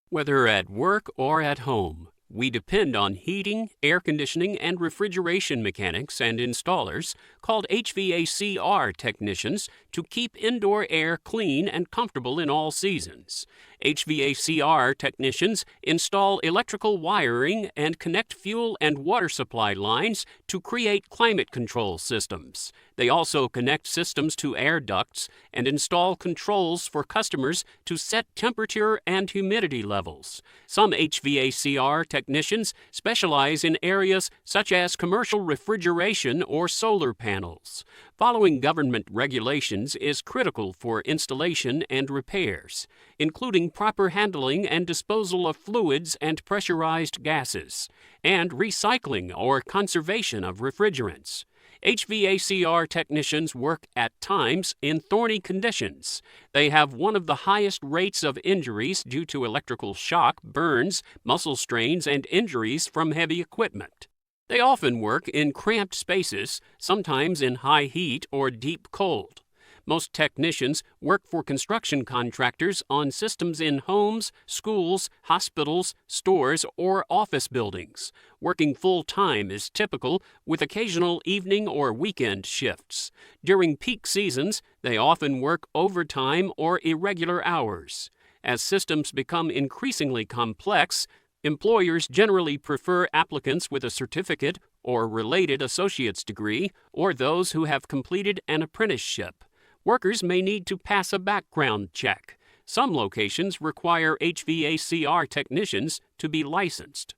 Whether at work or at home, we depend on heating, air conditioning, and refrigeration mechanics and installers, called HVACR technicians, to keep indoor air clean and comfortable in all seasons. HVACR technicians install electrical wiring and connect fuel and water supply lines to create climate control systems. They also connect systems to air ducts and install controls for customers to set temperature and humidity levels. Some HVACR technicians specialize in areas such as commercial refrigeration or solar panels. Following government regulations is critical for installation and repairs, including proper handling and disposal of fluids and pressurized gases, and recycling or conservation of refrigerants. HVACR technicians work at times in thorny conditions. They have one of the highest rates of injuries due to electrical shock, burns, muscle strains, and injuries from heavy equipment. They often work in cramped spaces, sometimes in high heat or deep cold. Most technicians work for construction contractors on systems in homes, schools, hospitals, stores, or office buildings. Working full-time is typical, with occasional evening or weekend shifts. During peak seasons, they often work overtime or irregular hours. As systems become increasingly complex, employers generally prefer applicants with a certificate or related associate's degree, or those who have completed an apprenticeship. Workers may need to pass a background check. Some locations require HVACR technicians to be licensed.